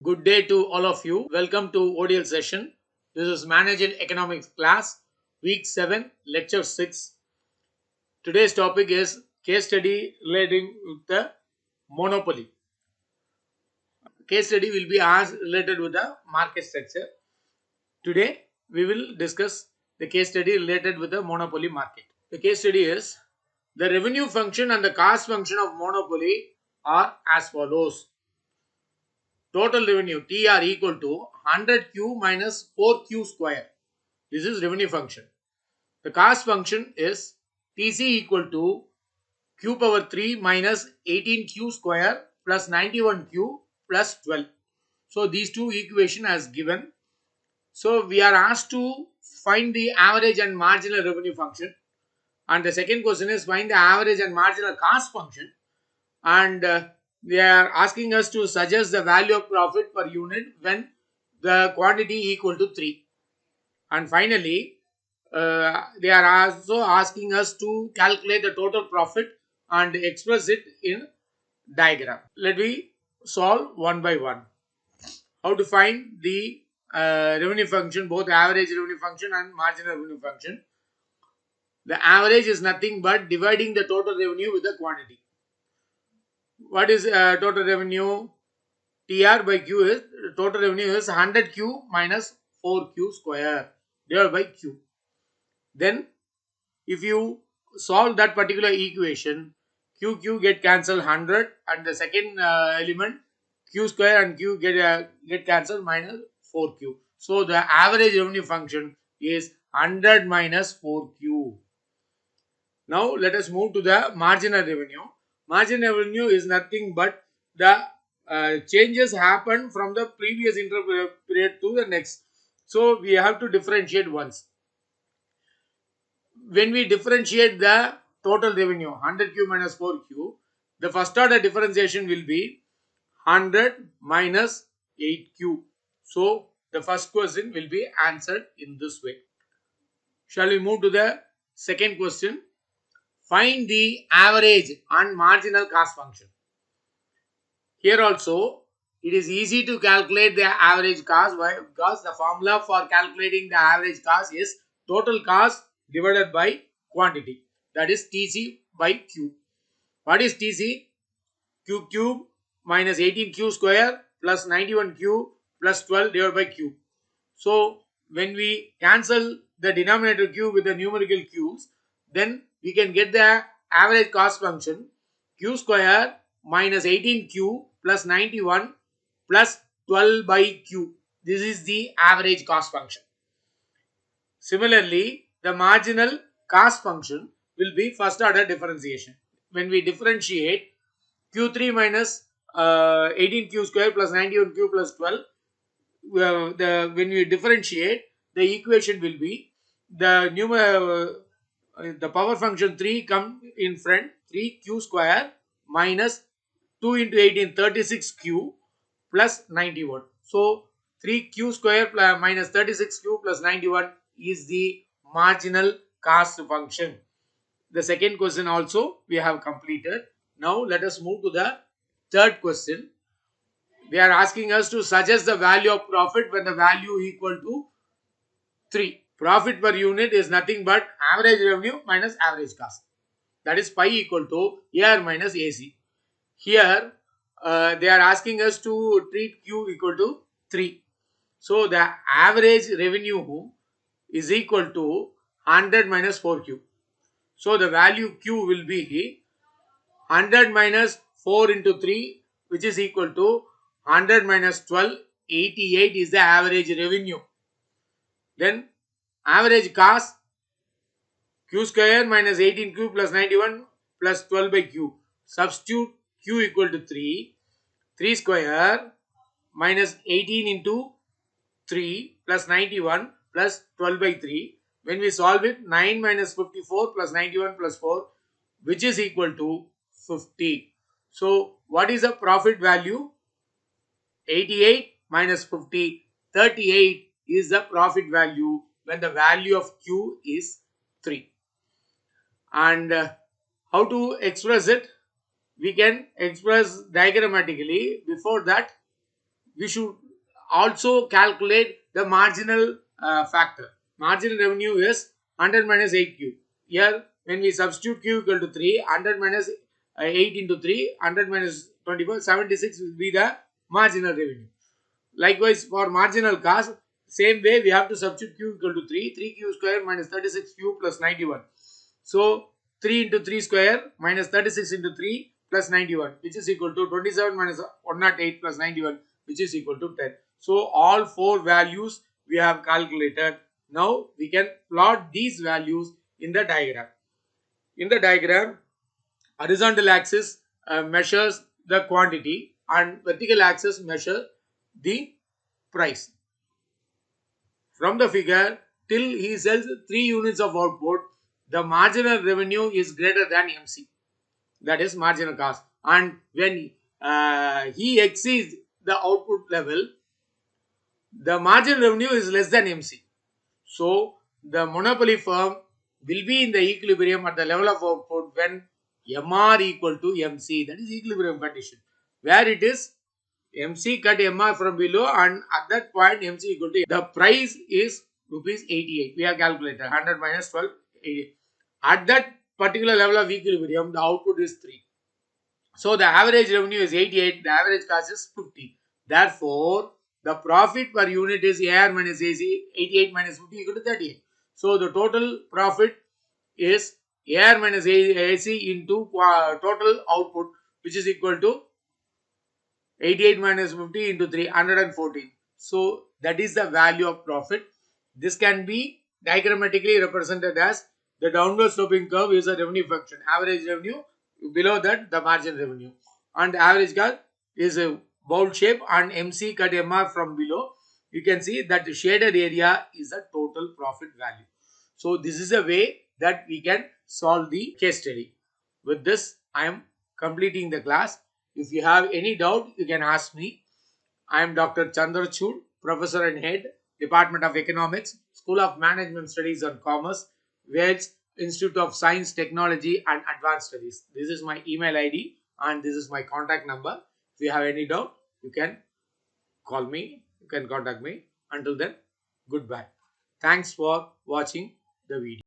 Good day to all of you. Welcome to ODL session. This is Managing Economics class, week 7, lecture 6. Today's topic is case study relating with the monopoly. Case study will be asked related with the market structure. Today we will discuss the case study related with the monopoly market. The case study is the revenue function and the cost function of monopoly are as follows. Total revenue TR equal to 100Q minus 4Q square. This is revenue function. The cost function is TC equal to Q power 3 minus 18Q square plus 91Q plus 12. So these two equation as given. So we are asked to find the average and marginal revenue function. And the second question is find the average and marginal cost function. And they are asking us to suggest the value of profit per unit when the quantity equal to 3. And finally, they are also asking us to calculate the total profit and express it in diagram. Let me solve one by one. How to find the revenue function, both average revenue function and marginal revenue function. The average is nothing but dividing the total revenue with the quantity. What is total revenue? TR by Q is total revenue is 100Q minus 4Q square divided by Q. Then if you solve that particular equation, Q get cancelled 100 and the second element Q square and Q get cancelled minus 4Q. So the average revenue function is 100 minus 4Q. Now let us move to the marginal revenue. Marginal revenue is nothing but the changes happen from the previous interval period to the next. So we have to differentiate once. When we differentiate the total revenue 100Q minus 4Q, the first order differentiation will be 100 minus 8Q. So the first question will be answered in this way. Shall we move to the second question? Find the average and marginal cost function. Here also it is easy to calculate the average cost. Why? Because the formula for calculating the average cost is total cost divided by quantity, that is TC by Q. What is TC? Q cube minus 18Q square plus 91Q plus 12 divided by Q. So when we cancel the denominator Q with the numerical Q's, then we can get the average cost function Q square minus 18Q plus 91 plus 12 by Q. This is the average cost function. Similarly, the marginal cost function will be first order differentiation. When we differentiate Q3 minus 18Q square plus 91Q plus 12, when we differentiate, the equation will be the power function 3 come in front, 3Q square minus 2 into 18, 36Q plus 91. So 3Q square minus 36Q plus 91 is the marginal cost function. The second question also we have completed. Now let us move to the third question. They are asking us to suggest the value of profit when the value equal to 3. Profit per unit is nothing but average revenue minus average cost. That is pi equal to AR minus AC. Here they are asking us to treat Q equal to 3. So the average revenue is equal to 100 minus 4Q. So the value Q will be 100 minus 4 into 3, which is equal to 100 minus 12, 88 is the average revenue. Then average cost Q square minus 18Q plus 91 plus 12 by Q. Substitute Q equal to 3. 3 square minus 18 into 3 plus 91 plus 12 by 3. When we solve it, 9 minus 54 plus 91 plus 4, which is equal to 50. So what is the profit value? 88 minus 50, 38 is the profit value when the value of Q is 3. And how to express it? We can express diagrammatically. Before that, we should also calculate the marginal factor. Marginal revenue is 100 minus 8q. Here, when we substitute q equal to 3, 100 minus 8 into 3, 100 minus 24, 76 will be the marginal revenue. Likewise, for marginal cost, same way we have to substitute q equal to 3, 3q square minus 36q plus 91. So, 3 into 3 square minus 36 into 3 plus 91, which is equal to 27 minus 108 plus 91, which is equal to 10. So, all four values we have calculated. Now, we can plot these values in the diagram. In the diagram, horizontal axis measures the quantity and vertical axis measures the price. From the figure, till he sells 3 units of output, the marginal revenue is greater than MC. That is marginal cost. And when he exceeds the output level, the marginal revenue is less than MC. So, the monopoly firm will be in the equilibrium at the level of output when MR equal to MC. That is equilibrium condition. Where it is MC cut MR from below, and at that point MC equal to, the price is rupees 88. We have calculated 100 minus 12, 88. At that particular level of equilibrium, the output is 3. So the average revenue is 88, the average cost is 50. Therefore, the profit per unit is AR minus AC, 88 minus 50 equal to 38. So the total profit is AR minus AC into total output, which is equal to 88 minus 50 into 3, 114. So that is the value of profit. This can be diagrammatically represented as the downward sloping curve is a revenue function. Average revenue, below that the margin revenue, and average cost is a bowl shape, and MC cut MR from below. You can see that the shaded area is the total profit value. So this is a way that we can solve the case study. With this, I am completing the class. If you have any doubt, you can ask me. I am Dr. Chandrachud, Professor and Head, Department of Economics, School of Management Studies and Commerce, Wales Institute of Science, Technology and Advanced Studies. This is my email ID and this is my contact number. If you have any doubt, you can call me, you can contact me. Until then, goodbye. Thanks for watching the video.